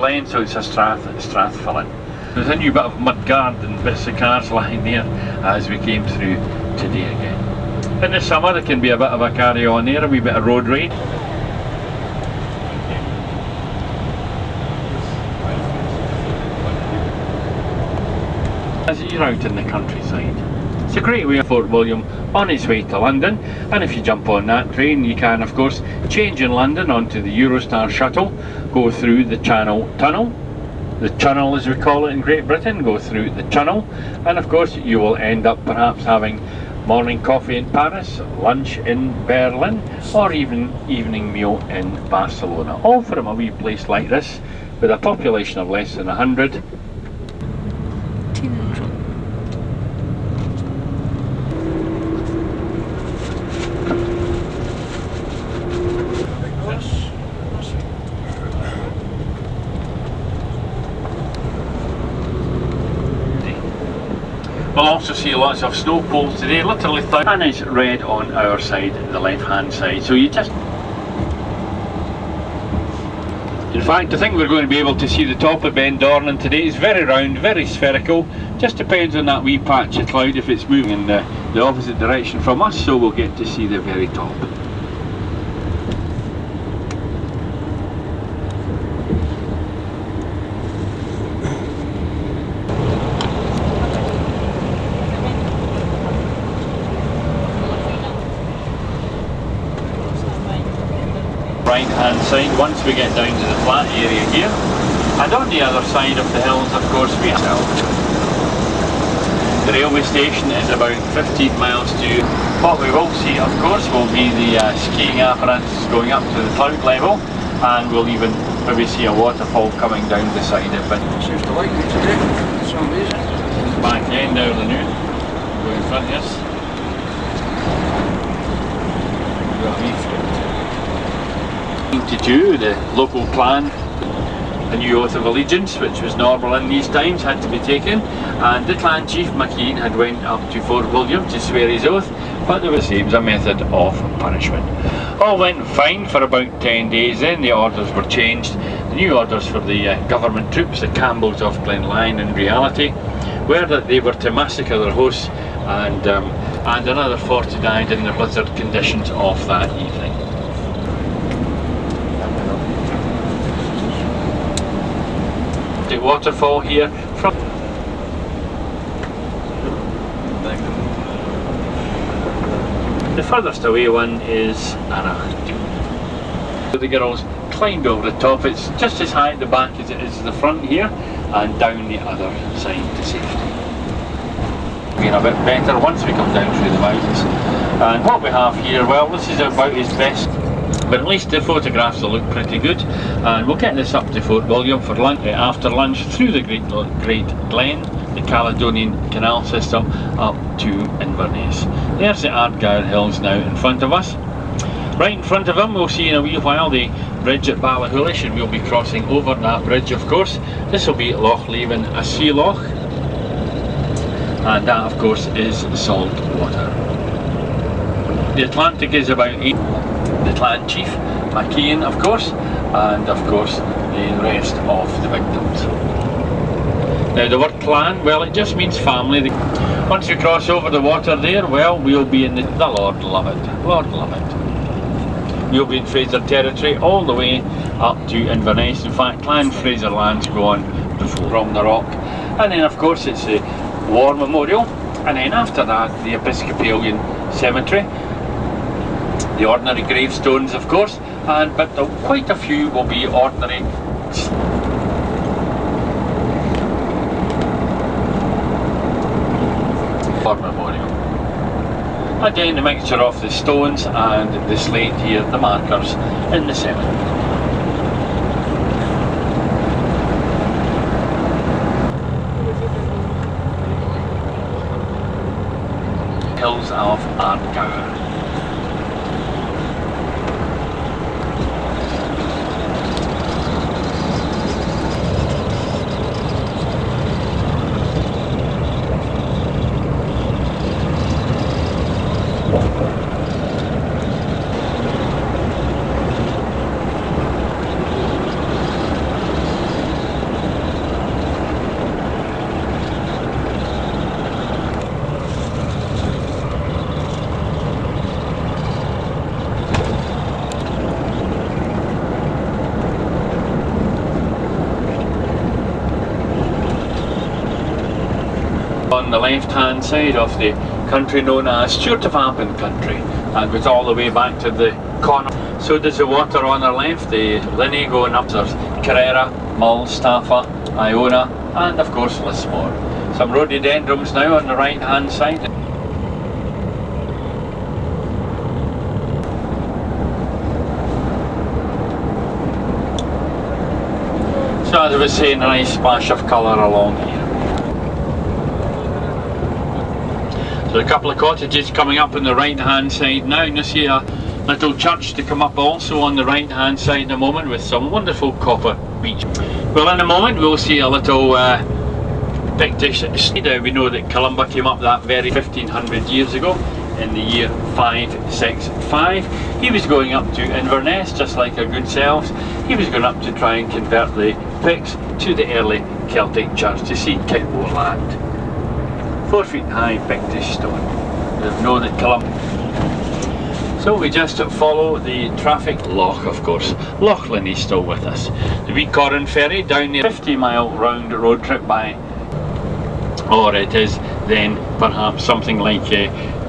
Glen, so it's a Strathfillin. There's a new bit of mud guard and bits of cars lying there as we came through today again. In the summer there can be a bit of a carry on there, a wee bit of road rage. As you're out in the countryside. It's a great way of Fort William on its way to London, and if you jump on that train you can of course change in London onto the Eurostar shuttle, go through the Channel Tunnel, the Channel as we call it in Great Britain, go through the Channel, and of course you will end up perhaps having morning coffee in Paris, lunch in Berlin, or even evening meal in Barcelona, all from a wee place like this with a population of less than 100. We'll also see lots of snow poles today, literally and it's red on our side, the left hand side, so you just... In fact I think we're going to be able to see the top of Ben Dornan today. It's very round, very spherical, just depends on that wee patch of cloud if it's moving in the opposite direction from us, so we'll get to see the very top. Right hand side once we get down to the flat area here, and on the other side of the hills of course we have the railway station is about 15 miles to. What we will see of course will be the skiing apparatus going up to the cloud level, and we'll even maybe see a waterfall coming down beside it. But seems to like me today for some reason. Back end out of the new, go in front, yes. To do the local clan, the new oath of allegiance, which was normal in these times, had to be taken, and the clan chief McKean had went up to Fort William to swear his oath, but there was a method of punishment. All went fine for about 10 days, then the orders were changed. The new orders for the government troops, the Campbells of Glenlyon in reality, were that they were to massacre their hosts, and another 40 died in the blizzard conditions of that evening. The waterfall here from the furthest away one is Arach. The girls climbed over the top. It's just as high at the back as it is the front here, and down the other side to safety. Being a bit better once we come down through the mountains. And what we have here, well, this is about his best, but at least the photographs will look pretty good, and we'll get this up to Fort William for lunch, after lunch through the Great Glen, the Caledonian Canal system up to Inverness. There's the Ardgour Hills now in front of us. Right in front of them we'll see in a wee while the bridge at Ballachulish, and we'll be crossing over that bridge of course. This will be Loch Leven, a sea loch, and that of course is salt water. The Atlantic is about 8. The clan chief, McKean of course, and of course the rest of the victims. Now the word clan, well it just means family. Once we cross over the water there, well we'll be in the Lord love it, Lord love it. We'll be in Fraser territory all the way up to Inverness. In fact Clan Fraser lands go on before from the rock, and then of course it's the War Memorial, and then after that the Episcopalian Cemetery. The ordinary gravestones of course, but quite a few will be ordinary. War Memorial. Again a mixture of the stones and the slate here, the markers in the cemetery. Hills of Ardgour. On the left hand side of the country known as Stewart of Appin country, and goes all the way back to the corner. So does the water on our left, the Linney going up, there's Carrera, Mull, Staffa, Iona, and of course Lismore. Some rhododendrons now on the right hand side. So as I was saying, a nice splash of colour along here. So a couple of cottages coming up on the right hand side now, and you see a little church to come up also on the right hand side in a moment with some wonderful copper beach. Well, in a moment we'll see a little Pictish site. We know that Columba came up that very 1500 years ago in the year 565. He was going up to Inverness just like our good selves. He was going up to try and convert the Picts to the early Celtic church to see Kitmore land. 4 feet high Pictish stone. They've known that Columba. So we just follow the traffic. Loch, of course. Loch Linney still with us. The wee Corran ferry down there, 50-mile round road trip by, or it is then perhaps something like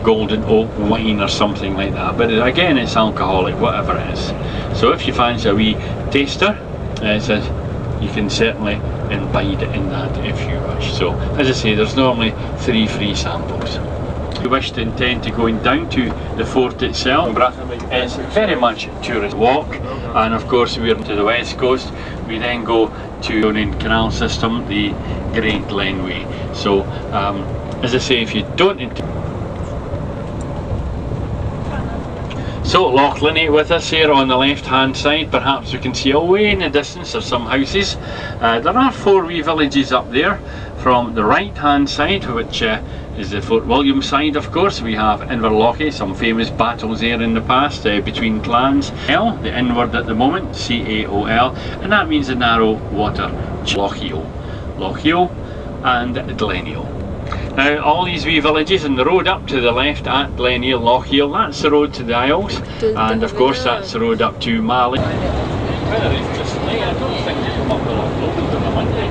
Golden Oak wine or something like that. But again, it's alcoholic, whatever it is. So if you fancy a wee taster, you can certainly imbibe in that if you wish. So as I say, there's normally 3 free samples. If you wish to intend to going down to the fort itself, it's very much tourist walk, and of course we're to the west coast. We then go to the canal system, the Great Glenway. So as I say, if you don't intend. So Loch Linney with us here on the left hand side. Perhaps we can see away in the distance there's some houses. There are 4 wee villages up there from the right hand side, which is the Fort William side. Of course we have Inverlochy, some famous battles there in the past between clans. L, the inward at the moment, C-A-O-L, and that means the narrow water. Lochiel, Lochiel and Gleneel. Now all these wee villages, and the road up to the left at Gleneel, Lochiel, that's the road to the Isles, and of course that's the road up to Mali. Rather interestingly, I don't think they come up with Loch Lomond on a Monday.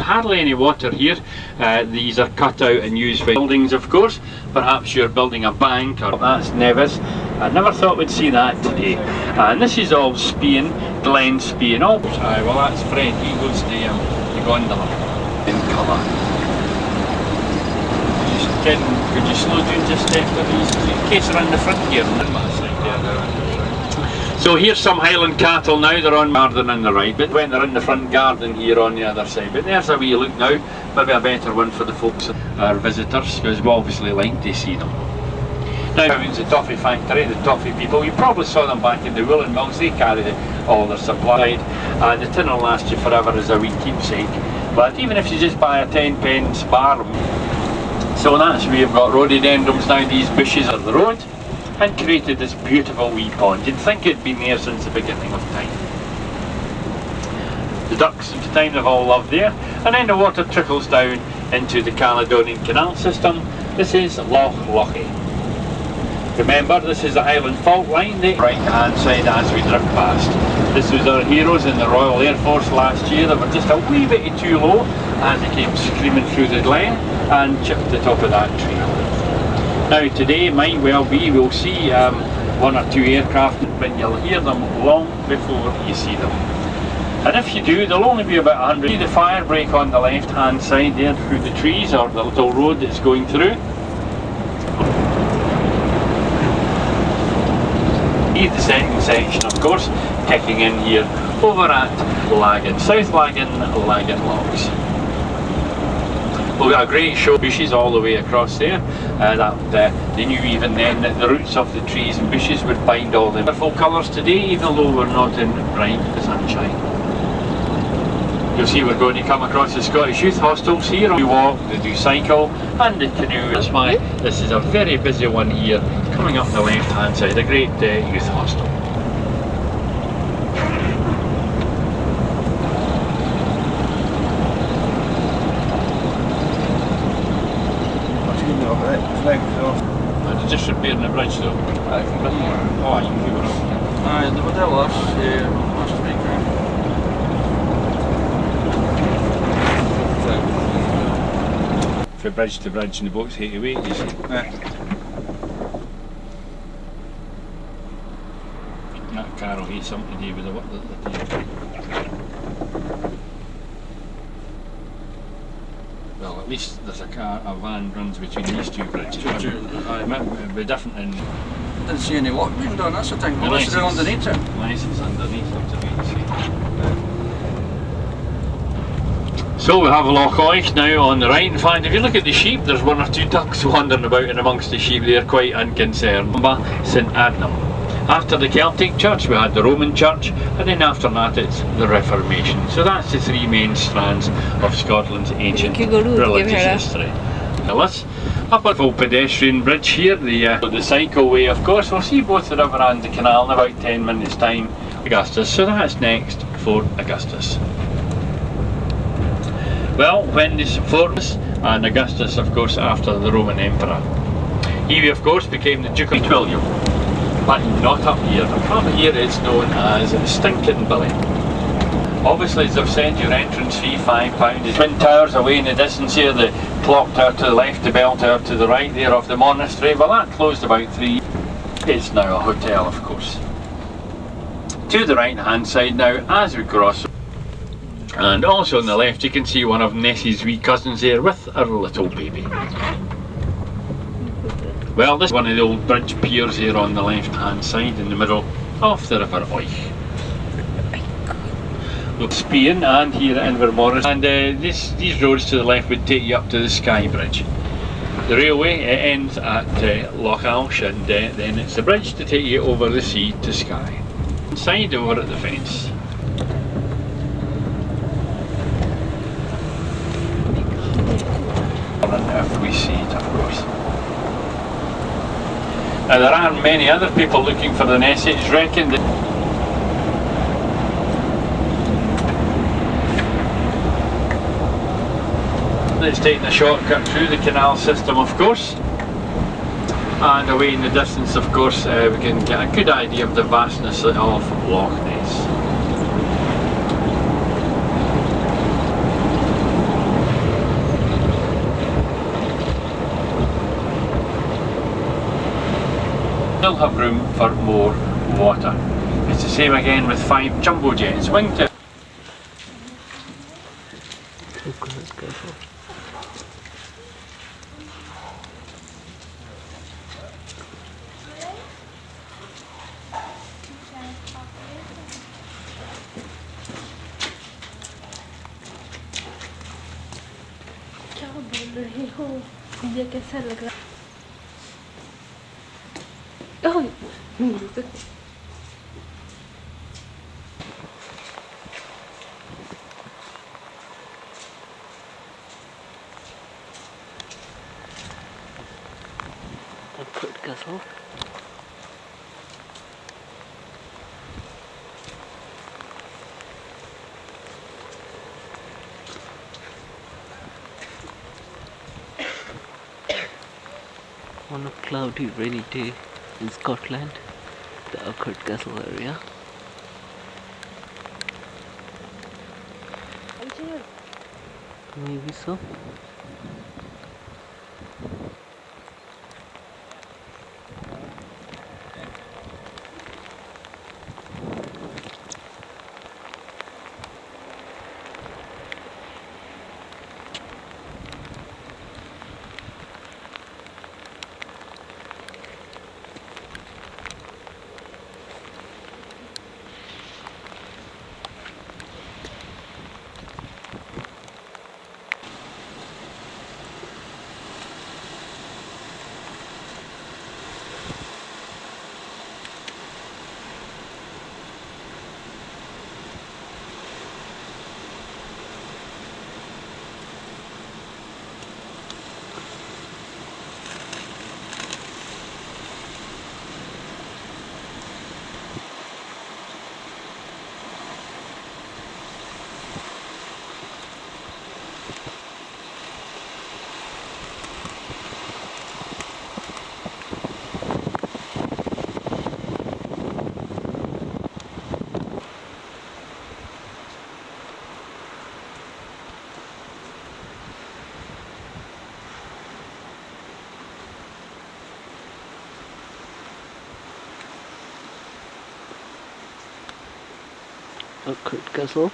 Hardly any water here. These are cut out and used for buildings, of course. Perhaps you're building a bank, or that's Nevis. I never thought we'd see that today. And this is all Spian, Glen Spian. Oh, well that's Fred, he goes to the gondola in colour. Could you slow down just a step in case they're in the front here? So here's some Highland cattle now, they're on garden on the right, but when they're in the front garden here on the other side. But there's a wee look now, maybe a better one for the folks, our visitors, because we obviously like to see them. Now it's the toffee factory, the toffee people, you probably saw them back in the woolen mills, they carry all their supply, and the tin will last you forever as a wee keepsake. But even if you just buy a 10-pence bar, so that's where we've got rhododendrons now, these bushes on the road, and created this beautiful wee pond. You'd think it'd been there since the beginning of time. The ducks at the time they've all lived there, and then the water trickles down into the Caledonian Canal system. This is Loch Lochy. Remember, this is the Highland fault line, the right hand side as we drift past. This was our heroes in the Royal Air Force last year. They were just a wee bit too low as they came screaming through the glen and chipped the top of that tree. Now today might well be we'll see 1 or 2 aircraft, but you'll hear them long before you see them. And if you do, there'll only be about 100. See the fire break on the left hand side there through the trees, or the little road that's going through. The second section, of course, kicking in here over at Laggan, South Laggan, Laggan Locks. We've got a great show, bushes all the way across there. They knew even then that the roots of the trees and bushes would bind all the wonderful colours today, even though we're not in bright sunshine. You'll see we're going to come across the Scottish Youth Hostels here. They walk, they do cycle, and the canoe. That's why this is a very busy one here, coming up the left hand side, a great youth hostel. They're just repairing the bridge though. Oh, you were up. Aye, they were there last week. from bridge to bridge and the boats hate to wait, you see. That car will have something to do with the work that they're doing. Well, at least there's a van runs between these two bridges. It'd be different in... Didn't see any work being done, that's the thing. Well, it's underneath it. Unless it's underneath, up to me, see. So we have Loch Oich now on the right. In fact, if you look at the sheep, there's one or two ducks wandering about in amongst the sheep. They're quite unconcerned. St Adnam. After the Celtic church we had the Roman church, and then after that it's the Reformation. So that's the three main strands of Scotland's ancient religious history. Now let's up a full pedestrian bridge here, the cycleway of course. We'll see both the river and the canal in about 10 minutes time. Augustus, so that's next Fort Augustus. Well, when this Fort and Augustus of course after the Roman Emperor. He of course became the Duke of William. But not up here. Up here it's known as Stinking Billy. Obviously, as I've said, your entrance fee £5. The twin towers away in the distance here, the clock tower to the left, the bell tower to the right there of the monastery. Well, that closed about 3. It's now a hotel, of course. To the right hand side now, as we cross, and also on the left, you can see one of Nessie's wee cousins there with her little baby. Well, this is one of the old bridge piers here on the left hand side in the middle of the River Oich. Look, Spian and here at Invermorris, and these roads to the left would take you up to the Skye Bridge. The railway ends at Loch Alsh, and then it's the bridge to take you over the sea to Skye. Inside over at the fence. If we see it, of course. Now there aren't many other people looking for the Nessie. It's reckoned that it's taking a shortcut through the canal system of course, and away in the distance of course we can get a good idea of the vastness of Loch Ness. Still have room for more water. It's the same again with 5 jumbo jets. Wingtip. क्या बोल रहे हो? ये कैसा लग रहा है? Could Castle. On a cloudy, rainy day in Scotland, the Urquhart Castle area. Maybe so. Urquhart Castle.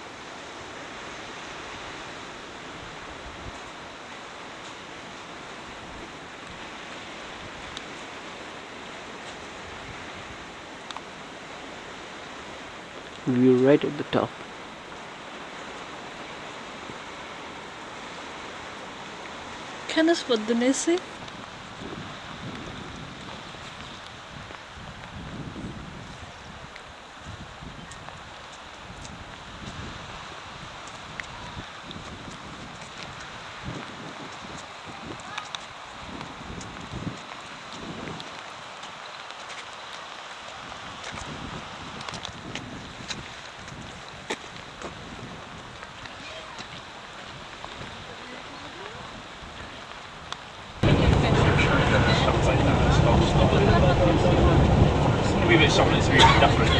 View right at the top. Kan es podnesi? Maybe it's something that's really different.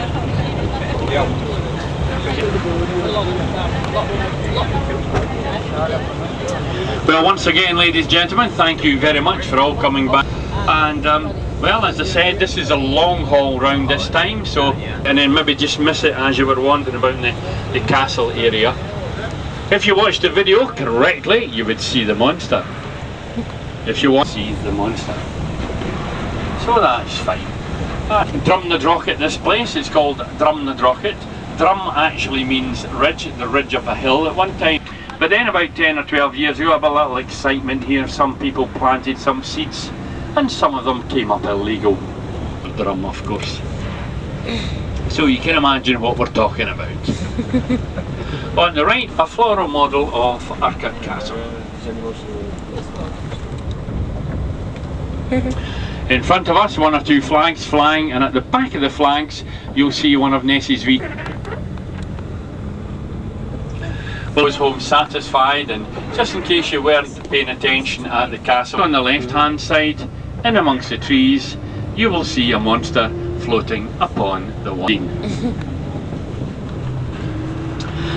Well, once again, ladies and gentlemen, thank you very much for all coming back. And well, as I said, this is a long haul round this time, so and then maybe just miss it as you were wandering about in the castle area. If you watched the video correctly, you would see the monster. If you want to see the monster. So that's fine. Drumnadrochit, this place, it's called Drumnadrochit. Drum actually means ridge, the ridge of a hill at one time. But then about 10 or 12 years ago, a little excitement here. Some people planted some seeds and some of them came up illegal. Drum, of course. So you can imagine what we're talking about. On the right, a floral model of Urquhart Castle. In front of us, one or two flags flying, and at the back of the flags, you'll see one of Nessie's wee. Was home satisfied, and just in case you weren't paying attention at the castle, on the left-hand side, in amongst the trees, you will see a monster floating upon the water.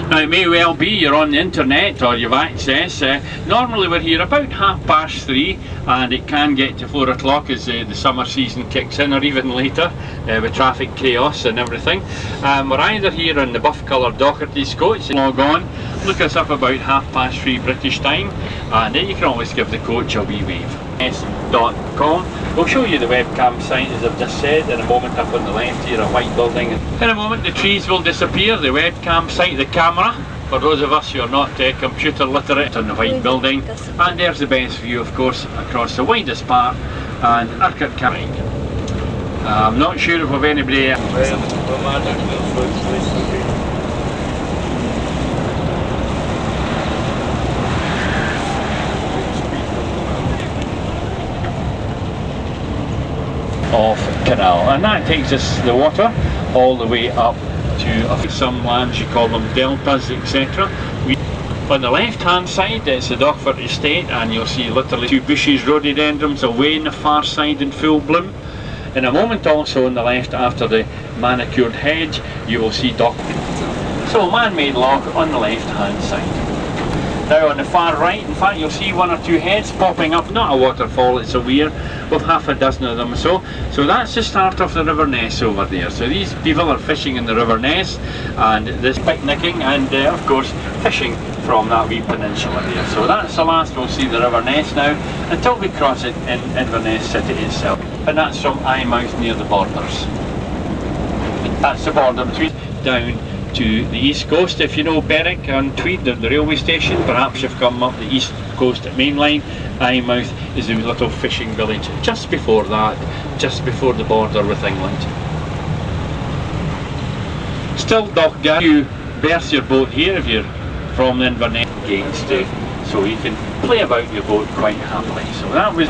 Now it may well be you're on the internet or you've access. Normally we're here about 3:30 and it can get to 4 o'clock as the summer season kicks in, or even later with traffic chaos and everything. We're either here on the buff coloured Docherty's coach. Log on, look us up about 3:30 British time, and then you can always give the coach a wee wave. S.com. We'll show you the webcam site as I've just said in a moment. Up on the left here, a white building. In a moment the trees will disappear, the webcam site, the camera, for those of us who are not computer literate, on the white building. And there's the best view, of course, across the widest part and Urquhart Castle. I'm not sure if we've anybody of canal, and that takes us the water all the way up to some lands, you call them deltas, etc. On the left hand side it's the Dochford estate, and you'll see literally 2 bushes, rhododendrons away on the far side in full bloom. In a moment also on the left, after the manicured hedge, you will see Dochford. So man-made loch on the left hand side. Now on the far right, in fact, you'll see 1 or 2 heads popping up, not a waterfall, it's a weir, with 6 of them or so. So that's the start of the River Ness over there. So these people are fishing in the River Ness, and there's picnicking and of course fishing from that wee peninsula there. So that's the last we'll see the River Ness now, until we cross it in Inverness city itself. And that's from Eyemouth near the borders. That's the border between down to the east coast. If you know Berwick on Tweed, the railway station, perhaps you've come up the east coast at Mainline. Eyemouth is a little fishing village just before that, just before the border with England. Still Dochgar, you berth your boat here if you're from the Inverness gates too, so you can play about your boat quite happily. So that was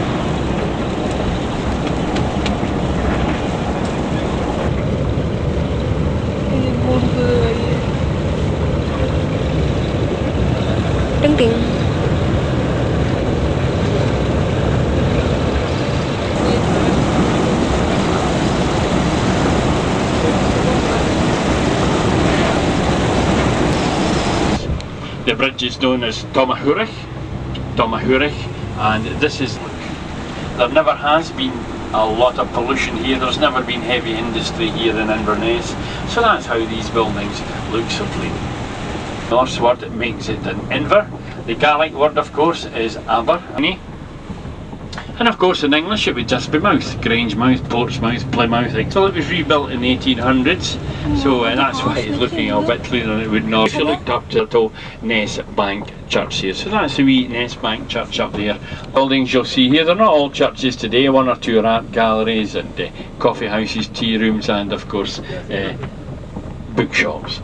Ding ding. the bridge is known as Tomahurich, and this is, there never has been a lot of pollution here. There's never been heavy industry here in Inverness, so that's how these buildings look so clean. The Norse word makes it an Inver. The Gaelic word, of course, is Aber. And of course in English it would just be mouth, Grangemouth, Portsmouth, Plymouth. So it was rebuilt in the 1800s, so that's why it's looking a bit cleaner than it would now. If you looked up to the Ness Bank Church here, so that's the wee Ness Bank Church up there. Buildings you'll see here, they're not all churches today, one or two are art galleries and coffee houses, tea rooms and of course bookshops.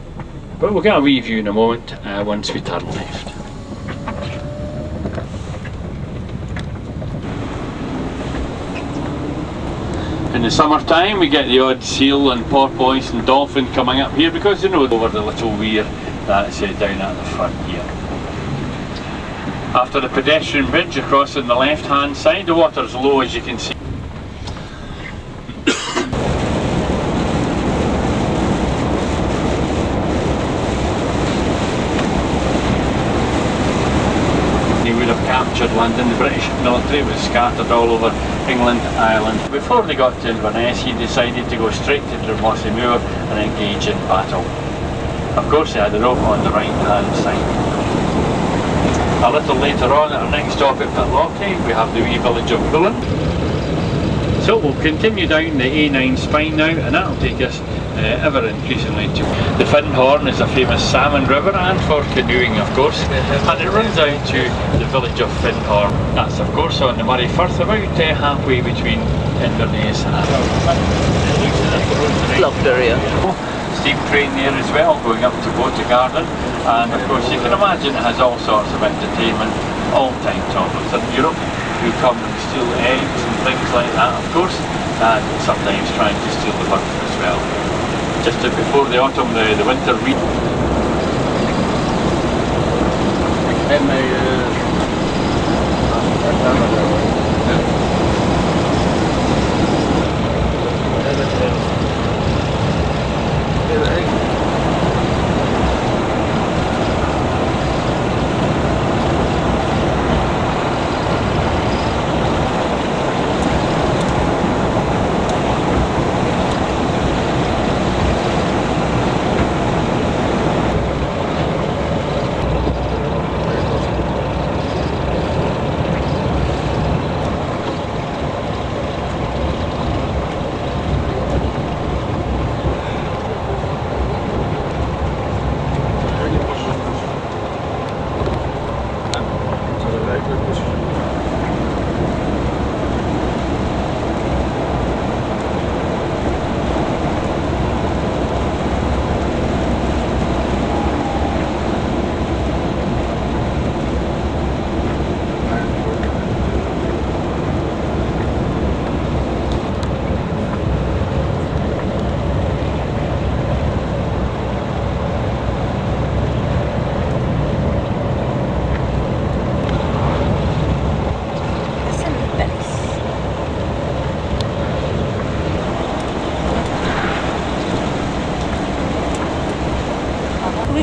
But we'll get a wee view in a moment once we turn left. In the summertime we get the odd seal and porpoise and dolphin coming up here because they know over the little weir that's down at the front here. After the pedestrian bridge across on the left hand side, the water's low as you can see. Captured London. The British military was scattered all over England, Ireland. Before they got to Inverness, he decided to go straight to Drumossie Moor and engage in battle. Of course, they had the rope on the right hand side. A little later on, at our next stop at Pitlochry, we have the wee village of Bullen. So we'll continue down the A9 spine now, and that'll take us ever increasingly to the Findhorn is a famous salmon river and for canoeing of course, and it runs out to the village of Findhorn. That's of course on the Murray Firth, about halfway between Inverness and Loved area. Steam train there as well, going up to Bota Garden, and of course you can imagine it has all sorts of entertainment, all time toppers in Europe who come and steal eggs and things like that of course, and sometimes trying to steal the butter as well. Just before the autumn, the winter wheat.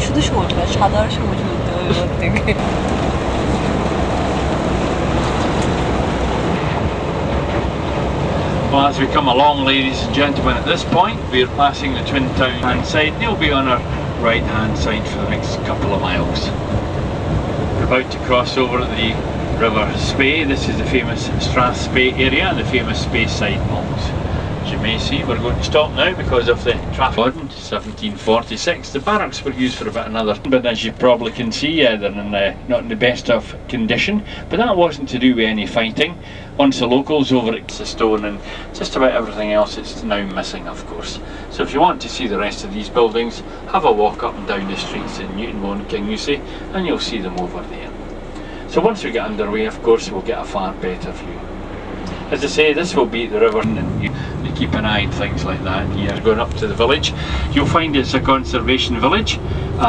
শুধু সবুজ না, সাদা আর সবুজ বলতে হবে ওর থেকে। Well, as we come along, ladies and gentlemen, at this point we're passing the Twin Town hand side. They'll be on our right hand side for the next couple of miles. We're about to cross over the River Spey. This is the famous Strathspey area and the famous Speyside Malls. As you may see, we're going to stop now because of the traffic. 1746, the barracks were used for about another, but as you probably can see, they're not in the best of condition, but that wasn't to do with any fighting. Once the locals over at the stone and just about everything else, it's now missing of course. So if you want to see the rest of these buildings, have a walk up and down the streets in Newtonmore and Kingussie and you'll see them over there. So once we get underway, of course, we'll get a far better view. As I say, this will be the river and they keep an eye on things like that here. Going up to the village, you'll find it's a conservation village,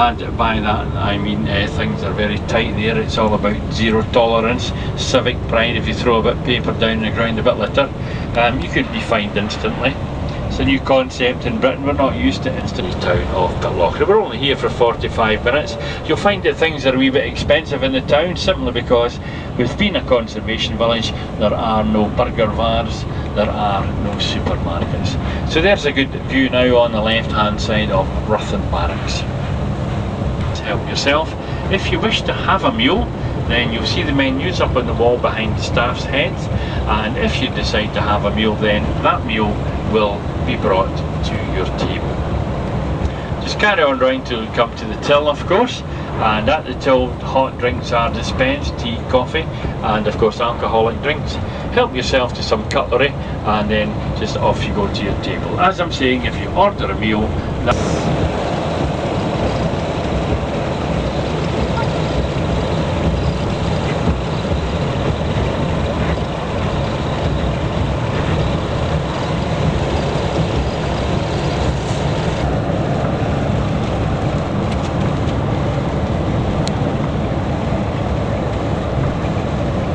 and by that I mean things are very tight there. It's all about zero tolerance, civic pride. If you throw a bit of paper down the ground, a bit litter, you could be fined instantly. It's a new concept in Britain, we're not used to instant town of Pitlochry. We're only here for 45 minutes. You'll find that things are a wee bit expensive in the town simply because with being a conservation village there are no burger bars, there are no supermarkets. So there's a good view now on the left hand side of Ruthin Barracks. Help yourself. If you wish to have a meal, then you'll see the menus up on the wall behind the staff's heads, and if you decide to have a meal, then that meal will be brought to your table. Just carry on round till you come to the till, of course, and at the till hot drinks are dispensed, tea, coffee, and of course alcoholic drinks. Help yourself to some cutlery and then just off you go to your table. As I'm saying, if you order a meal,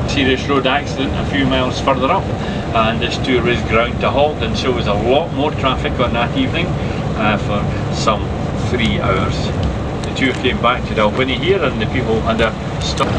serious road accident a few miles further up, and this tour is ground to halt, and so was a lot more traffic on that evening for some 3 hours. The tour came back to Dalwhinnie here, and the people had a stop.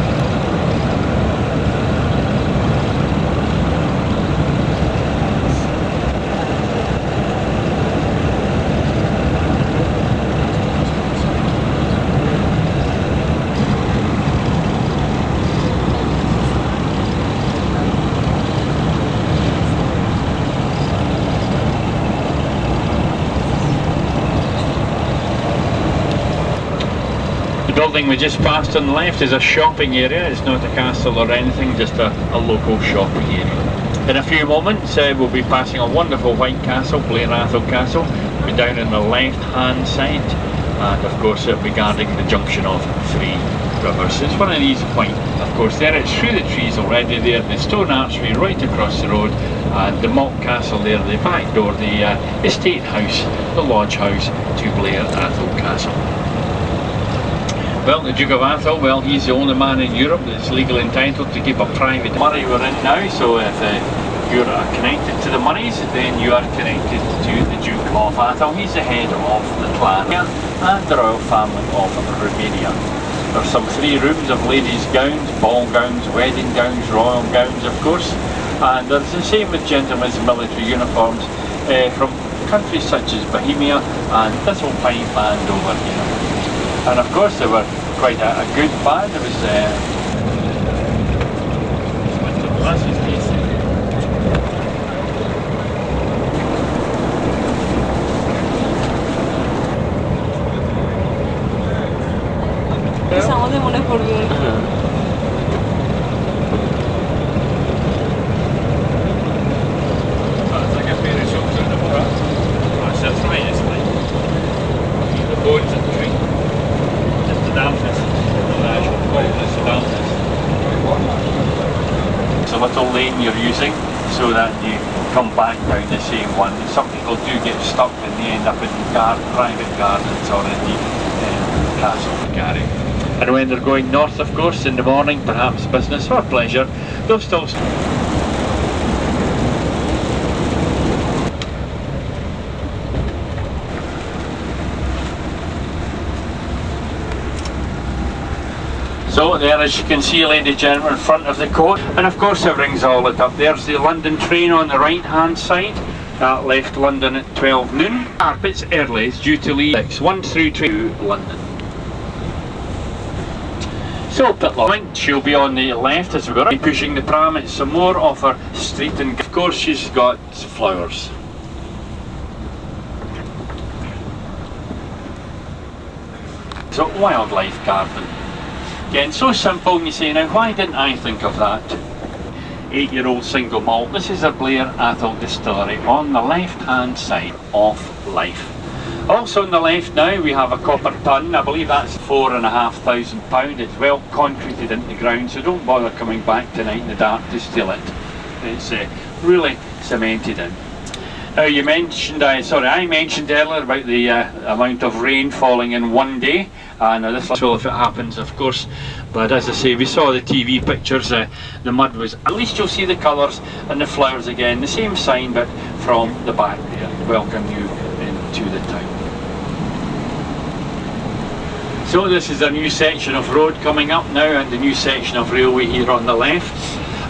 The building we just passed on the left is a shopping area. It's not a castle or anything, just a local shopping area. In a few moments we'll be passing a wonderful white castle, Blair Athol Castle. We'll be down on the left hand side, and of course it'll be guarding the junction of 3 rivers. It's one of these quite, of course, there it's through the trees already there, the stone archway right across the road, and the mock castle there, the back door, the estate house, the lodge house to Blair Athol Castle. Well, the Duke of Athol, well, he's the only man in Europe that's legally entitled to keep a private Moray we're in now, so if you're connected to the Morays, then you are connected to the Duke of Athol. He's the head of the clan and the royal family of Romania. There's some 3 rooms of ladies' gowns, ball gowns, wedding gowns, royal gowns, of course, and there's the same with gentlemen's military uniforms from countries such as Bohemia and this old pipe band over here. And of course they were quite a good band. There was আমাদের মনে পড়বে a little lane you're using so that you come back down the same one. Some people do get stuck and they end up in private gardens or indeed Castle Garry. And when they're going north, of course, in the morning, perhaps business or pleasure, they'll still So there, as you can see, ladies and gentlemen, in front of the court, and of course everything's all lit up. There's the London train on the right hand side that left London at 12 noon. Carpets early, it's due to leave 1 through to London. So Pitlock, she'll be on the left as we're pushing the pram. It's some more of her street, and of course she's got flowers. So wildlife garden. Again, so simple, and you say, now why didn't I think of that? 8-year-old single malt. This is a Blair Athol distillery on the left hand side of Life. Also on the left now we have a copper tun. I believe that's £4,500. It's well concreted into the ground, so don't bother coming back tonight in the dark to steal it. It's really cemented in. Now you mentioned, I mentioned earlier about the amount of rain falling in one day, and this will if it happens, of course, but as I say, we saw the TV pictures, the mud was, at least you'll see the colours and the flowers again, the same sign but from the back there, welcome you into the town. So this is a new section of road coming up now, and the new section of railway here on the left.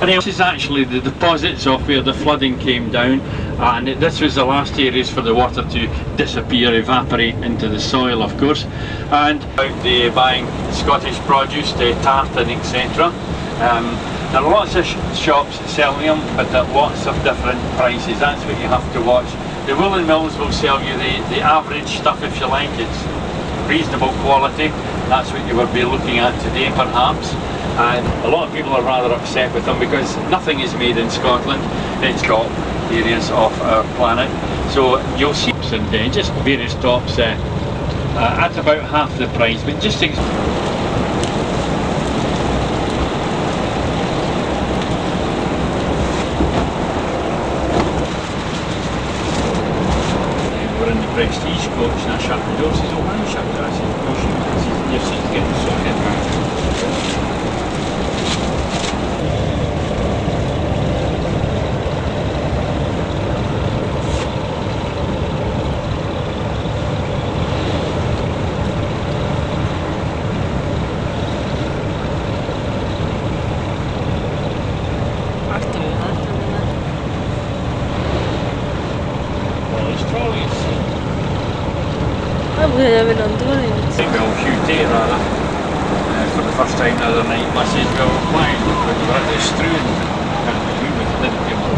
And this is actually the deposits of where the flooding came down, and this was the last areas for the water to disappear, evaporate into the soil, of course. And they buying Scottish produce, the tartan, etc. There are lots of shops selling them, but at lots of different prices. That's what you have to watch. The woolen mills will sell you the average stuff, if you like. It's reasonable quality. That's what you will be looking at today, perhaps. And a lot of people are rather upset with them because nothing is made in Scotland. It's got areas of our planet. So you'll see and just various tops at about half the price, but just we're in the Prestige coach and I shut the door. She says, "Oh, why you shut the door?" I said, "No, your seat's getting so heavy." Well, Hugh Tate rather, for the first time the other night, I said, "Well, why?" Because we were at the Struan, and we didn't give up.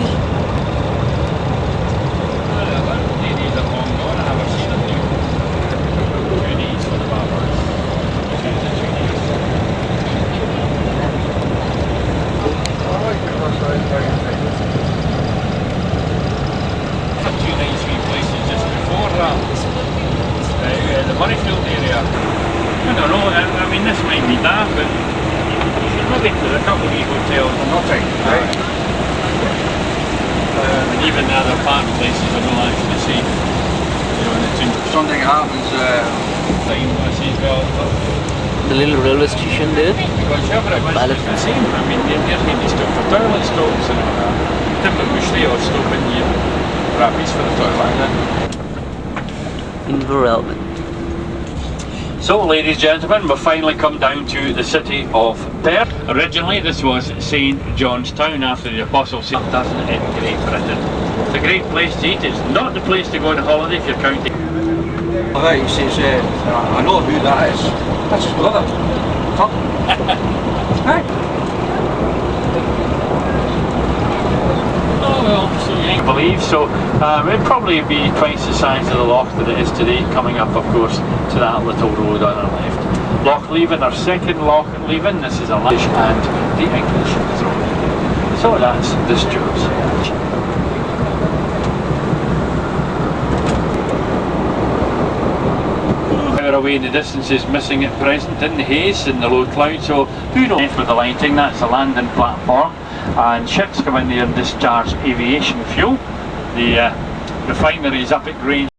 Ladies are long gone, I haven't seen them new. 2 days for the barbers. 2 days. For 2 nights, 3 places just before that. The Murrayfield area. I don't know, I mean this might be daft, but you should maybe to a couple of these hotels and nothing. Right. And even the other park places are not actually safe. You know, If something happens, time I see well. The little railway station there. Because everybody's the same. I mean, there's going to stop for toilet stops and all that. Timberbush they all stop in here. Rappies for the toilet. Inverelman. So, ladies and gentlemen, we've finally come down to the city of Perth. Originally, this was St John's Town after the Apostle St. Doesn't it in Great Britain? It's a great place to eat. It's not the place to go on holiday if you're counting. Right, he says, I know who that is. That's his brother. Hey. Oh well, so you believe so. It'd probably be twice the size of the loch that it is today, coming up, of course, to that little road on our left. Loch Leven, our second Loch Leven. This is a Irish and the English throne. So that's the Stuarts. Away in the distance is missing at present in the haze and the low cloud, so who knows with the lighting. That's the landing platform, and ships come in there and discharge aviation fuel. The refinery is up at Grange.